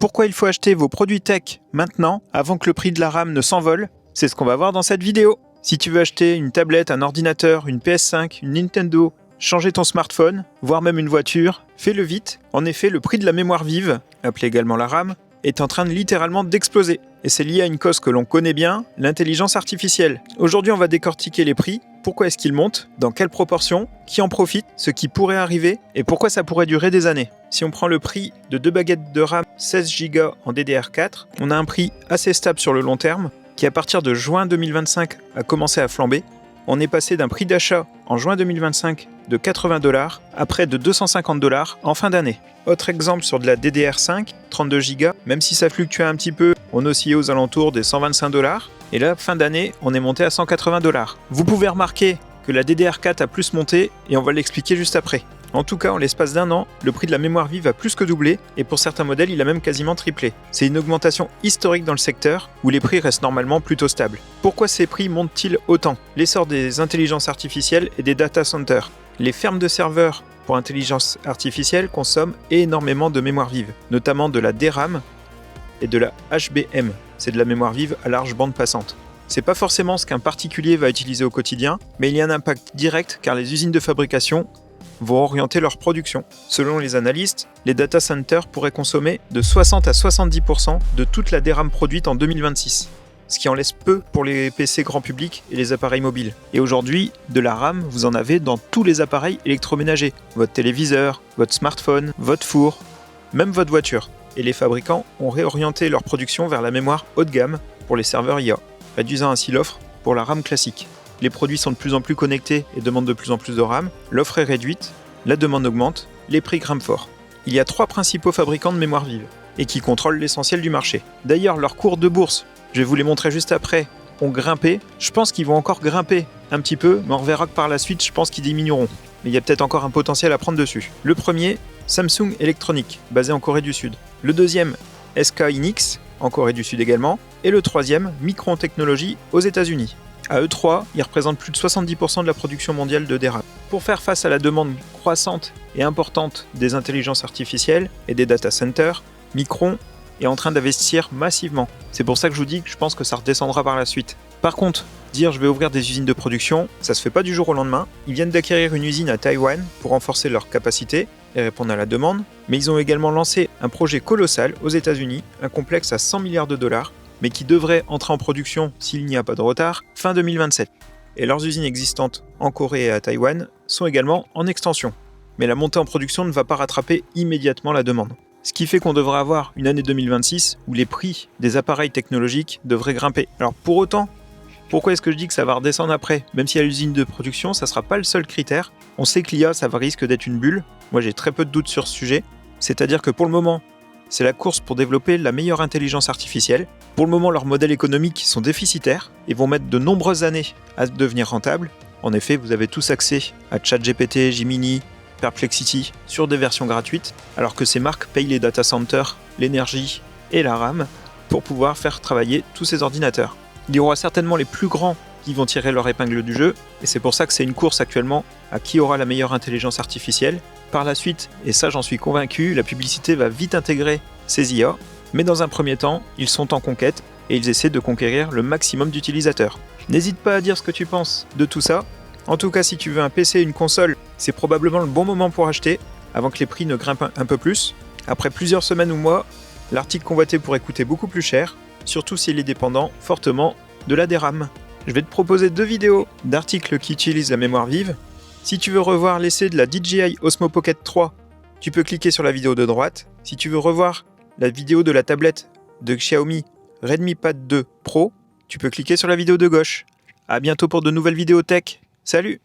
Pourquoi il faut acheter vos produits tech maintenant, avant que le prix de la RAM ne s'envole? C'est ce qu'on va voir dans cette vidéo. Si tu veux acheter une tablette, un ordinateur, une PS5, une Nintendo, changer ton smartphone, voire même une voiture, fais-le vite. En effet, le prix de la mémoire vive, appelée également la RAM, est en train de littéralement d'exploser. Et c'est lié à une cause que l'on connaît bien, l'intelligence artificielle. Aujourd'hui, on va décortiquer les prix, pourquoi est-ce qu'ils montent, dans quelle proportion, qui en profite, ce qui pourrait arriver et pourquoi ça pourrait durer des années. Si on prend le prix de 2 baguettes de RAM 16 Go en DDR4, on a un prix assez stable sur le long terme, qui à partir de juin 2025 a commencé à flamber. On est passé d'un prix d'achat en juin 2025 de 80 $ à près de 250 $ en fin d'année. Autre exemple sur de la DDR5, 32 Go, même si ça fluctuait un petit peu, on oscillait aux alentours des 125 $. Et là, fin d'année, on est monté à 180 $. Vous pouvez remarquer que la DDR4 a plus monté et on va l'expliquer juste après. En tout cas, en l'espace d'un an, le prix de la mémoire vive a plus que doublé et pour certains modèles, il a même quasiment triplé. C'est une augmentation historique dans le secteur où les prix restent normalement plutôt stables. Pourquoi ces prix montent-ils autant? L'essor des intelligences artificielles et des data centers. Les fermes de serveurs pour intelligence artificielle consomment énormément de mémoire vive, notamment de la DRAM et de la HBM. C'est de la mémoire vive à large bande passante. C'est pas forcément ce qu'un particulier va utiliser au quotidien, mais il y a un impact direct car les usines de fabrication vont orienter leur production. Selon les analystes, les data centers pourraient consommer de 60 à 70% de toute la DRAM produite en 2026, ce qui en laisse peu pour les PC grand public et les appareils mobiles. Et aujourd'hui, de la RAM, vous en avez dans tous les appareils électroménagers, votre téléviseur, votre smartphone, votre four, même votre voiture. Et les fabricants ont réorienté leur production vers la mémoire haut de gamme pour les serveurs IA, réduisant ainsi l'offre pour la RAM classique. Les produits sont de plus en plus connectés et demandent de plus en plus de RAM, l'offre est réduite, la demande augmente, les prix grimpent fort. Il y a 3 principaux fabricants de mémoire vive, et qui contrôlent l'essentiel du marché. D'ailleurs, leurs cours de bourse, je vais vous les montrer juste après, ont grimpé. Je pense qu'ils vont encore grimper un petit peu, mais on verra que par la suite, je pense qu'ils diminueront. Mais il y a peut-être encore un potentiel à prendre dessus. Le premier, Samsung Electronics, basé en Corée du Sud. Le deuxième, SK Hynix, en Corée du Sud également. Et le troisième, Micron Technology, aux États-Unis. À eux 3, ils représentent plus de 70% de la production mondiale de DRAM. Pour faire face à la demande croissante et importante des intelligences artificielles et des data centers, Micron est en train d'investir massivement. C'est pour ça que je vous dis que je pense que ça redescendra par la suite. Par contre, dire je vais ouvrir des usines de production, ça se fait pas du jour au lendemain. Ils viennent d'acquérir une usine à Taïwan pour renforcer leur capacité et répondre à la demande, mais ils ont également lancé un projet colossal aux États-Unis, un complexe à 100 milliards $, mais qui devrait entrer en production, s'il n'y a pas de retard, fin 2027. Et leurs usines existantes en Corée et à Taïwan sont également en extension. Mais la montée en production ne va pas rattraper immédiatement la demande. Ce qui fait qu'on devrait avoir une année 2026 où les prix des appareils technologiques devraient grimper. Alors pour autant, pourquoi est-ce que je dis que ça va redescendre après? Même si à l'usine de production, ça ne sera pas le seul critère. On sait que l'IA, ça risque d'être une bulle. Moi j'ai très peu de doutes sur ce sujet. C'est-à-dire que pour le moment, c'est la course pour développer la meilleure intelligence artificielle. Pour le moment, leurs modèles économiques sont déficitaires et vont mettre de nombreuses années à devenir rentables. En effet, vous avez tous accès à ChatGPT, Gemini, Perplexity sur des versions gratuites, alors que ces marques payent les data centers, l'énergie et la RAM pour pouvoir faire travailler tous ces ordinateurs. Il y aura certainement les plus grands qui vont tirer leur épingle du jeu, et c'est pour ça que c'est une course actuellement à qui aura la meilleure intelligence artificielle. Par la suite, et ça j'en suis convaincu, la publicité va vite intégrer ces IA, mais dans un premier temps, ils sont en conquête et ils essaient de conquérir le maximum d'utilisateurs. N'hésite pas à dire ce que tu penses de tout ça. En tout cas, si tu veux un PC et une console, c'est probablement le bon moment pour acheter, avant que les prix ne grimpent un peu plus. Après plusieurs semaines ou mois, l'article convoité pourrait coûter beaucoup plus cher, surtout s'il est dépendant fortement de la DRAM. Je vais te proposer 2 vidéos d'articles qui utilisent la mémoire vive. Si tu veux revoir l'essai de la DJI Osmo Pocket 3, tu peux cliquer sur la vidéo de droite. Si tu veux revoir la vidéo de la tablette de Xiaomi Redmi Pad 2 Pro, tu peux cliquer sur la vidéo de gauche. À bientôt pour de nouvelles vidéos tech. Salut!